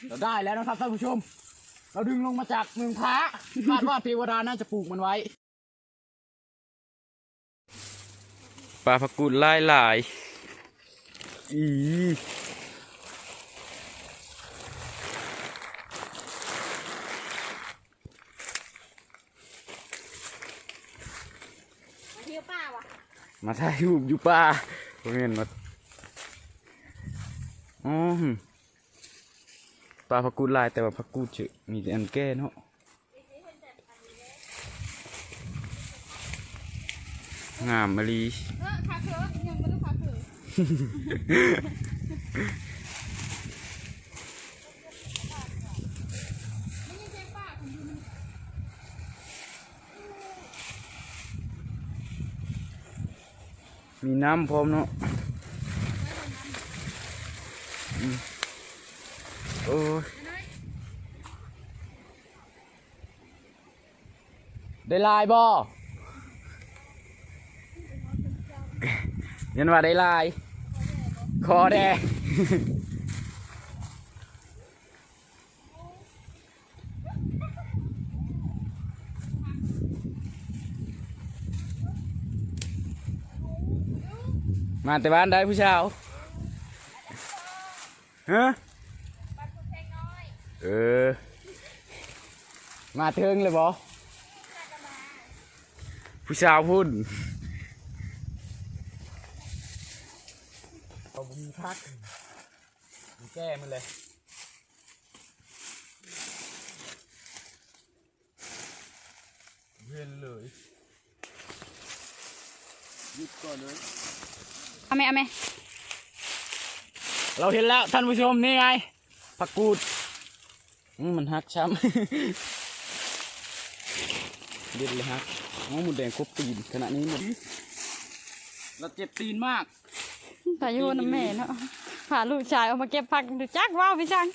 เราได้แล้วนะครับท่านผู้ชมเราดึงลงมาจากเมืองพระคาดว่าเทวดาน่าจะปลูกมันไว้ปลาผักกูดหลายอีมาถ่ายรูปอยู่ป่าผมเห็นมาปลาผักกูดลายแต่ว่าผักกูดเฉยมีแต่อันแก่เนาะงามมะลีมีน้ำพร้อมเนาะโอ้ยได้ลายบ่ยันว่าได้ลายคอแดงมาแต่บ้านได้ผู้ชาวฮะมาเทิงเลยบ่ผู้ชาวพุ่นเอาบุญพักแก้มันเลยเวียนเลยยึดก่อนเลยเอาไหมเราเห็นแล้วท่านผู้ชมนี่ไงผักกูดมันหักช้ำเด็ดเลยฮักหมูแดงครบตีนขณะนี้หมดเราเจ็บตีนมากแต่โยนแม่เนาะพาลูกชายออกมาเก็บผักดูจักว้าวพี่จัง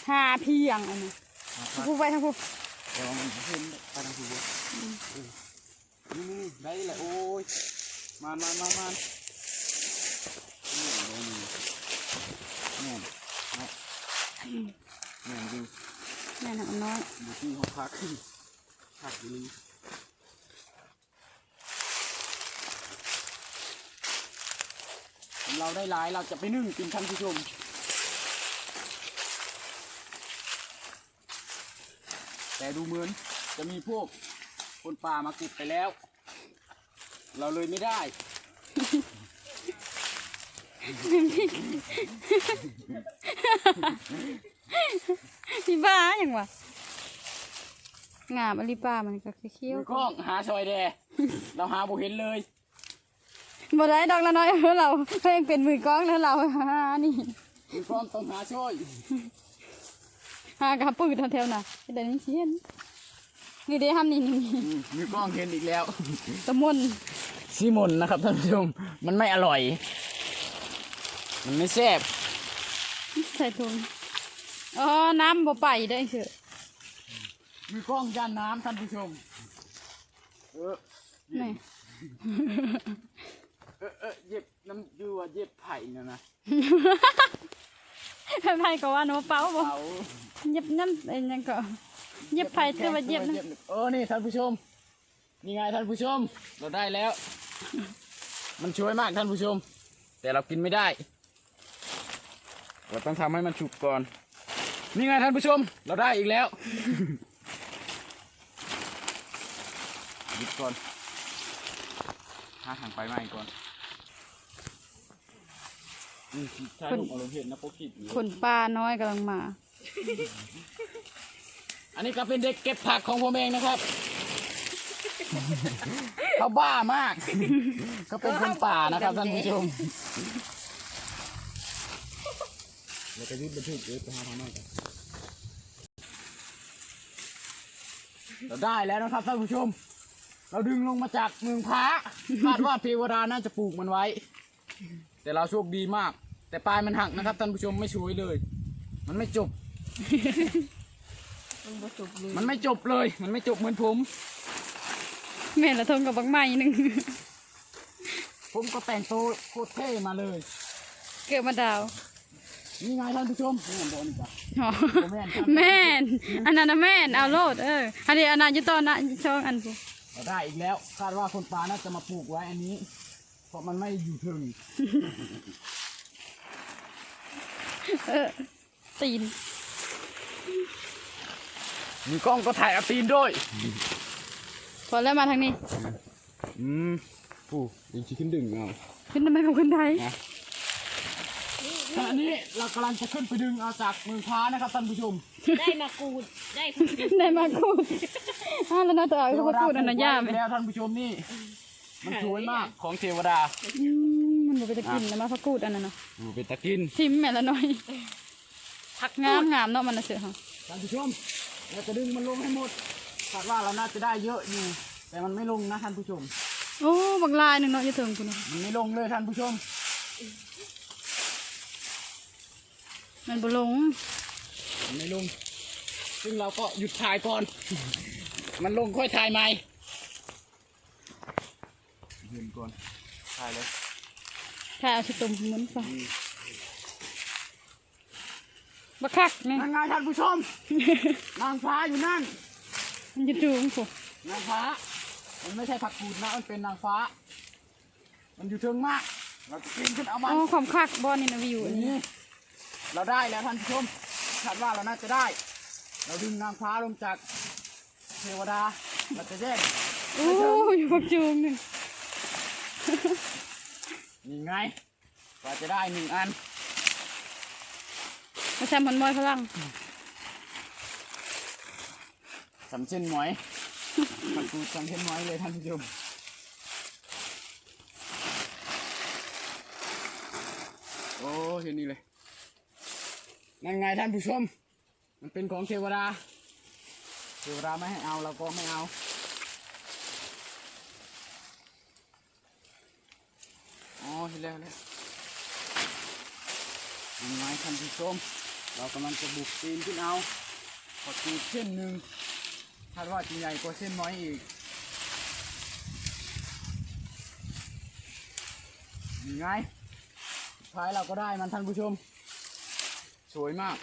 หาเพียงอันนี้ผู้ไปทางผู้ลองเห็นไปทางผู้นี่ได้เลยโอ้ยมานี่ดูแม่หนักน้อยดูที่ห้องพักดีเราได้หลายเราจะไปนึ่งกินท่านผู้ชมแต่ดูเหมือนจะมีพวกคนป่ามาเก็บไปแล้วเราเลยไม่ได้พี่บ้าอย่างวะงามอลิป้ามันก็เขี้ยวกล้องหาซอยแดเราหาบุเห็นเลยบ่ได้ดอกละน้อยเราเพิ่งเป็นมือกล้องแล้วเราหานี่มือกล้องต้องหาช่วยหากระปืดแถวๆน่ะเดี๋ยวนี้เห็นนี่เดี๋ยวทำนี่มือกล้องเห็นอีกแล้วตะมนซีมนนะครับท่านผู้ชมมันไม่อร่อยมันไม่แซ่บใส่ถุงอ๋อน้ำบ่ไปได้เฉยมือกล้องย่านน้ำท่านผู้ชมนี่เย็บน้ำดูว่าเย็บไผ่เนี่ยนะไผ่ก็ว่าน้ำเปล่าบ่เย็บน้ำอะไรก็เย็บไผ่คือว่าเย็บนะนี่ท่านผู้ชมนี่ไงท่านผู้ชมเราได้แล้วมันช่วยมากท่านผู้ชมแต่เรากินไม่ได้เราต้องทำให้มันสุกก่อนนี่ไงท่านผู้ชมเราได้อีกแล้วหยุดก่อนหาทางไปใหม่ก่อนนี่ใช่ลูกเอาลงเห็นนะโป๊กิบคนป้าน้อยกำลังมาอันนี้ก็เป็นเด็กเก็บผักของผมเองนะครับเขาบ้ามากเขาเป็นคนป่านะครับท่านผู้ชมเราจะยึดบันทึกไปหาทางไหนกันเราได้แล้วนะครับท่านผู้ชมเราดึงลงมาจากเมืองพระคาดว่าเทวดาน่าจะปลูกมันไว้แต่เราโชคดีมากแต่ปลายมันหักนะครับท่านผู้ชมไม่ช่วยเลยมันไม่จบมันไม่จบเลยมันไม่จบเหมือนผมแม่ละทงกับบักไม้หนึ่ง ผมก็แต่งตัวโคตรเท่มาเลย เกิดมาดาว นี่ไงท่านผู้ชมนี่บอลนี่จ้ะ อ๋อ แม่น แม่นอันนั้นนะแม่นเอาโลดอันนี้อันนั้นอยู่ตอนนั้นช่องอันกู เราได้อีกแล้วคาดว่าคนป่าน่าจะมาปลูกไว้อันนี้ เพราะมันไม่อยู่ถึง ตีน มีกล้องก็ถ่ายเอาตีนด้วย พอแล้วมาทางนี้ ผู้ยังชิขึ้นดึงเอา ขึ้นทำไมของคนไทย ขณะนี้เรากำลังจะขึ้นไปดึงเอาจากมือค้านะครับท่านผู้ชม ได้มากูดได้ผักกูด ได้มากูดแล้วน่าจะเอาเขาพูดอันนั้นยาไหม แล้วท่านผู้ชมนี่ มันสวยมากของเทวดา มันบ่ไปตะกินนะมาพักกูดอันนั้นเนาะ เป็นตะกิน ทิมแม่ละน้อยผักงามงามเนาะมันน่ะเสือค่ะ ท่านผู้ชมเราจะดึงมันลงให้หมดคาดว่าเราน่าจะได้เยอะอยู่แต่มันไม่ลงนะท่านผู้ชม โอ้บักลายหนึ่งเนาะจะถึงกูเนาะ มันไม่ลงเลยท่านผู้ชม มันบ่ลง มันไม่ลง ซึ่งเราก็หยุดถ่ายก่อน มันลงค่อยถ่ายใหม่ยืนก่อนถ่ายเลย ถ้าเอาสิตุ่มเหมือนฟ้าบักคักนี่ นั่นไงท่านผู้ชม นางฟ้าอยู่นั่น มันจะจูงกู นางฟ้า มันไม่ใช่ผักกูดนะ มันเป็นนางฟ้า มันอยู่เทิงมาก เราจะปีนขึ้นเอามัน อ๋อความคักบอลนี่นะวิวอันนี้ นี่เราได้แล้วท่านผู้ชมคาดว่าเราน่าจะได้ เราดึงนางฟ้าลงจากเทวดา เราจะแยก โอ้ยบักจูงหนึ่ง นี่ไงกว่าจะได้หนึ่งอัน มาแซมมันมอยพลัง สำเช่นหมอยผักกูดสำเช่นหมอยเลยท่านผู้ชม โอ้เห็นนี่เลย นั่นไงท่านผู้ชม มันเป็นของเทวดา เทวดาไม่ให้เอาเราก็ไม่เอา อ๋อเห็นแล้วแล้วยังไงท่านผู้ชม เรากำลังจะบุกปีนขึ้นเอาขอจูดเส้นหนึ่งคาดว่าจะใหญ่กว่าเส้นน้อยอีกยังไงสุดท้ายเราก็ได้มันท่านผู้ชม สวยมาก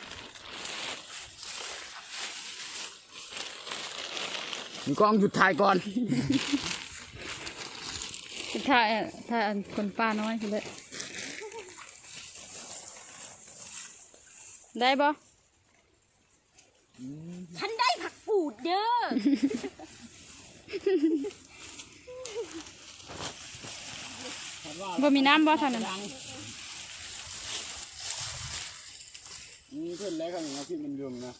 มีกล้องหยุดถ่ายก่อน ถ้าคนป้าน้อยคือเลยได้บ่ ฉันได้ผักกูดเด้อ บ่มีน้ำบ่ท่านนั้น นี่เพื่อนแล้วครับอย่างที่มันเรื่องนะ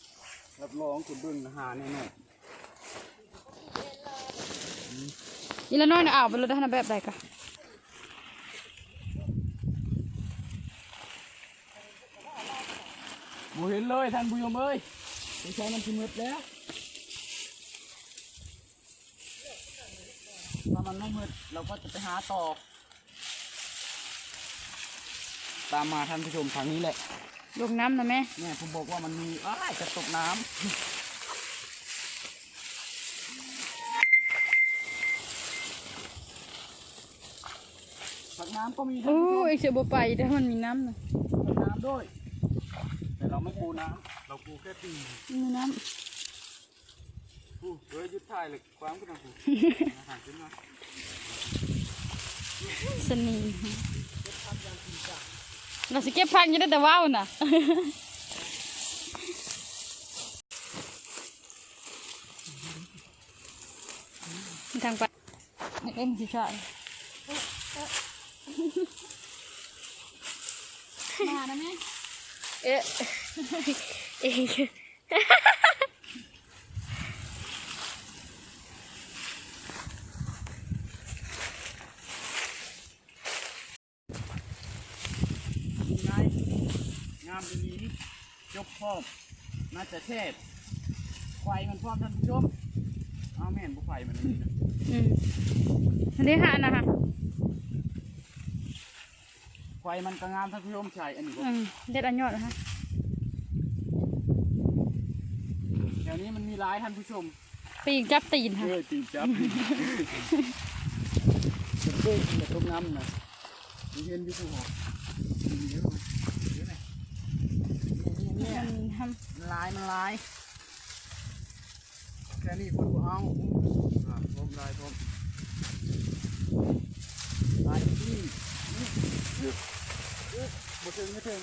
รับรองคุณดึงอาหารแน่นอน อีละน้อยน่ะเอาไปเลยท่านแบบใดกะ บ่เห็นเลยท่านผู้ชมเอ้ยไม่ใช่มันจะมืดแล้วถ้ามันไม่มืดเราก็จะไปหาต่อ ตามมาท่านผู้ชมทางนี้แหละ ลงน้ำนะแม่ เนี่ยผมบอกว่ามันมีจะตกน้ำ ผักน้ำก็มีท่าน โอ้ ผู้ชม ยเสียบ่ไปแต่มันมีน้ำนะ ผักน้ำด้วย แต่เราไม่ปูน้ำเราปูแค่ตี มีน้ ปูเฮ้ยยึดถ่ายเลยความก็ต้องปูอาหารขึ้นมา ำสนิมเราสิเก็บผักอยังได้แต่ว้าวน่ะ ทางไปเอ็มสิชามานะแม่เอ๊ะ ไงงามดีนี้ยกพอบน่าจะเทศไฟมันพร้อมท่านผู้ชมเอาแม่นบุไฟมันนี่นะ อันนี้ค่ะนะคะ ไฟมันก็งามท่านผู้ชมใช่อันนี้ก็ เด็ดอันยอดนะคะ แถวนี้มันมีร้ายท่านผู้ชม ปีกจับตีนค่ะ ตีจับจะเก้งจะต้มน้ำนะมีเย็นอยู่ผู้หอกมีเยอะเลย เนี่ย มันท มันลายแค่นี้คนบ่เอาผมลายที่บ่ถึงไม่ถึง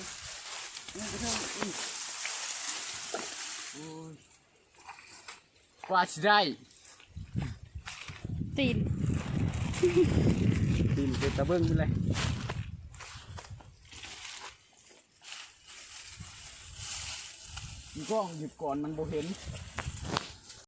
โอ้ยกว่าสิได้ ำตีน ตีนเป็นตะเบิ้งไปเลยมีกล้องหยิบก่อนมันบ่เห็น